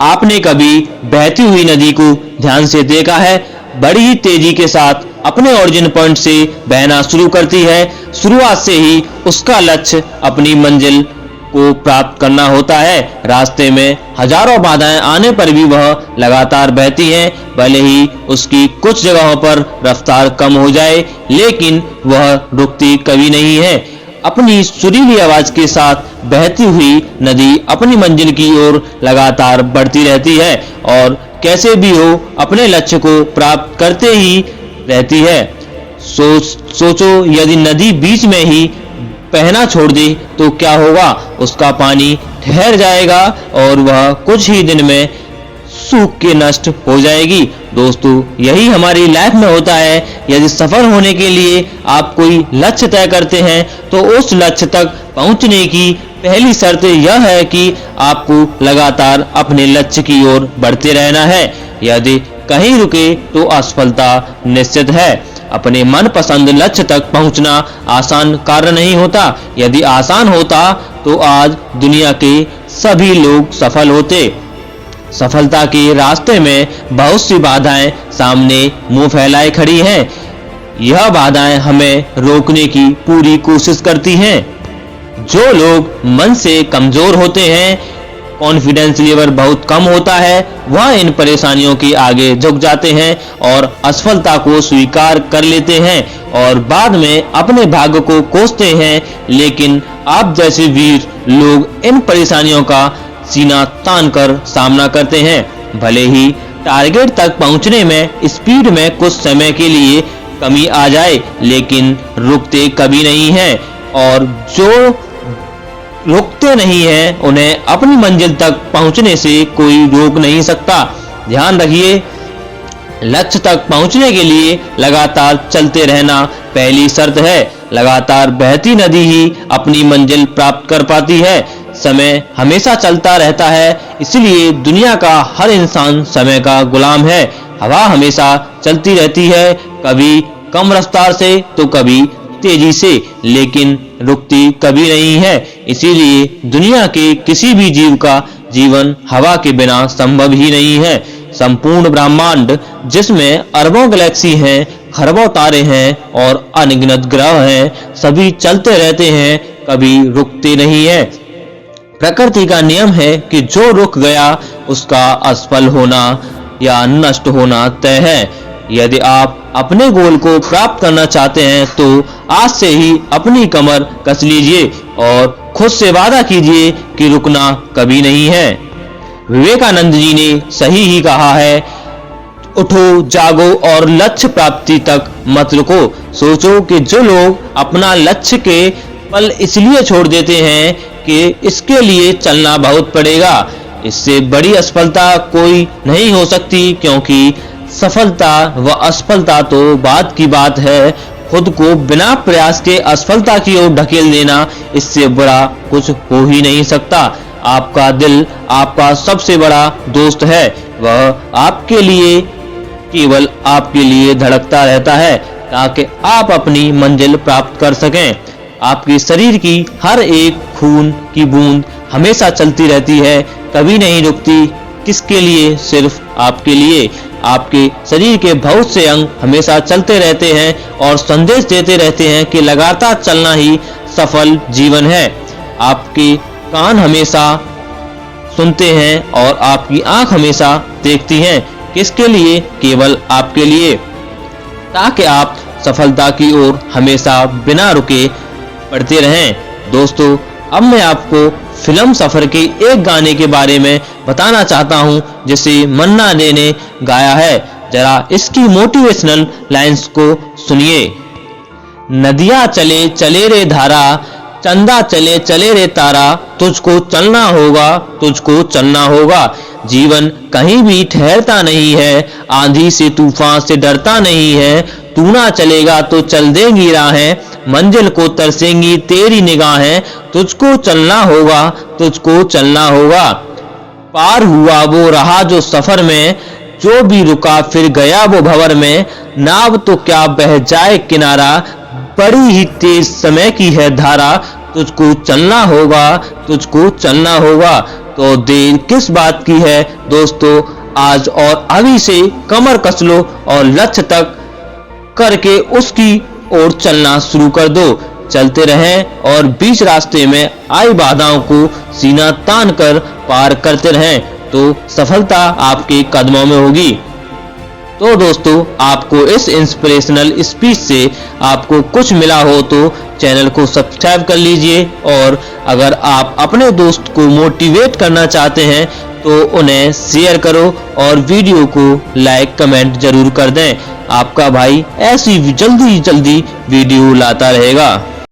आपने कभी बहती हुई नदी को ध्यान से देखा है? बड़ी ही तेजी के साथ अपने ओरिजिन पॉइंट से बहना शुरू करती है। शुरुआत से ही उसका लक्ष्य अपनी मंजिल को प्राप्त करना होता है। रास्ते में हजारों बाधाएं आने पर भी वह लगातार बहती है। भले ही उसकी कुछ जगहों पर रफ्तार कम हो जाए, लेकिन वह रुकती कभी नहीं है। अपनी सुरीली आवाज के साथ बहती हुई नदी अपनी मंजिल की ओर लगातार बढ़ती रहती है और कैसे भी हो अपने लक्ष्य को प्राप्त करते ही रहती है। सोचो यदि नदी बीच में ही बहना छोड़ दे तो क्या होगा? उसका पानी ठहर जाएगा और वह कुछ ही दिन में सूख के नष्ट हो जाएगी। दोस्तों, यही हमारी लाइफ में होता है। यदि सफल होने के लिए आप कोई लक्ष्य तय करते हैं तो उस लक्ष्य तक पहुंचने की पहली शर्त यह है कि आपको लगातार अपने लक्ष्य की ओर बढ़ते रहना है। यदि कहीं रुके तो असफलता निश्चित है। अपने मनपसंद लक्ष्य तक पहुंचना आसान कार्य नहीं होता। यदि आसान होता तो आज दुनिया के सभी लोग सफल होते। सफलता के रास्ते में बहुत सी बाधाएं सामने मुंह फैलाए खड़ी हैं। यह बाधाएं हमें रोकने की पूरी कोशिश करती हैं। जो लोग मन से कमजोर होते हैं, कॉन्फिडेंस लेवल बहुत कम होता है, वह इन परेशानियों के आगे झुक जाते हैं और असफलता को स्वीकार कर लेते हैं और बाद में अपने भाग्य को कोसते हैं। लेकिन आप जैसे वीर लोग इन परेशानियों का सीना तान कर सामना करते हैं। भले ही टारगेट तक पहुंचने में स्पीड में कुछ समय के लिए कमी आ जाए, लेकिन रुकते कभी नहीं हैं और जो रुकते नहीं हैं उन्हें अपनी मंजिल तक पहुंचने से कोई रोक नहीं सकता। ध्यान रखिए, लक्ष्य तक पहुंचने के लिए लगातार चलते रहना पहली शर्त है। लगातार बहती नदी ही अपनी मंजिल प्राप्त कर पाती है। समय हमेशा चलता रहता है, इसलिए दुनिया का हर इंसान समय का गुलाम है। हवा हमेशा चलती रहती है, कभी कम रफ्तार से तो कभी तेजी से, लेकिन रुकती कभी नहीं है। इसीलिए दुनिया के किसी भी जीव का जीवन हवा के बिना संभव ही नहीं है। संपूर्ण ब्रह्मांड, जिसमें अरबों गैलेक्सी हैं, खरबों तारे हैं और अनगिनत ग्रह हैं, सभी चलते रहते हैं, कभी रुकते नहीं है। प्रकृति का नियम है कि जो रुक गया उसका असफल होना या नष्ट होना तय है। यदि आप अपने गोल को प्राप्त करना चाहते हैं तो आज से ही अपनी कमर कस लीजिए और खुद से वादा कीजिए कि रुकना कभी नहीं है। विवेकानंद जी ने सही ही कहा है, उठो, जागो और लक्ष्य प्राप्ति तक मत रुको। सोचो कि जो लोग अपना लक्ष्य के पल इसलिए छोड़ देते हैं कि इसके लिए चलना बहुत पड़ेगा, इससे बड़ी असफलता कोई नहीं हो सकती, क्योंकि सफलता व असफलता तो बात की बात है। खुद को बिना प्रयास के असफलता की ओर ढकेल देना, इससे बड़ा कुछ हो ही नहीं सकता। आपका दिल आपका सबसे बड़ा दोस्त है। वह आपके लिए, केवल आपके लिए धड़कता रहता है ताकि आप अपनी मंजिल प्राप्त कर सकें। आपके शरीर की हर एक खून की बूंद हमेशा चलती रहती है, कभी नहीं रुकती। किसके लिए? सिर्फ आपके लिए। आपके शरीर के बहुत से अंग हमेशा चलते रहते हैं और संदेश देते रहते हैं कि लगातार चलना ही सफल जीवन है। आपके कान हमेशा सुनते हैं और आपकी आंख हमेशा देखती हैं। किसके लिए? केवल आपके लिए, ताकि आप सफलता की ओर हमेशा बिना रुके बढ़ते रहें। दोस्तों, अब मैं आपको फिल्म सफर के एक गाने के बारे में बताना चाहता हूं, जिसे मन्ना डे ने गाया है। जरा इसकी मोटिवेशनल लाइंस को सुनिए। नदियां चले चले रे धारा, चंदा चले चले रे तारा, तुझको चलना होगा, तुझको चलना होगा। जीवन कहीं भी ठहरता नहीं है, आंधी से तूफान से डरता नहीं है। तू ना चलेगा तो चल देंगी राहें, मंजिल को तरसेंगी तेरी निगाहें। तुझको चलना होगा, तुझको चलना होगा। पार हुआ वो रहा जो सफर में, जो भी रुका फिर गया वो भंवर में। नाव तो क्या बह जाए किनारा, बड़ी ही तेज समय की है धारा। तुझको चलना होगा, तुझको चलना होगा। तो देर किस बात की है दोस्तों, आज और अभी से कमर कस लो और लक्ष्य तक करके उसकी ओर चलना शुरू कर दो। चलते रहें और बीच रास्ते में आई बाधाओं को सीना तान कर पार करते रहें तो सफलता आपके कदमों में होगी। तो दोस्तों, आपको इस इंस्पिरेशनल स्पीच से आपको कुछ मिला हो तो चैनल को सब्सक्राइब कर लीजिए, और अगर आप अपने दोस्त को मोटिवेट करना चाहते हैं तो उन्हें शेयर करो और वीडियो को लाइक कमेंट जरूर कर दें। आपका भाई ऐसी जल्दी वीडियो लाता रहेगा।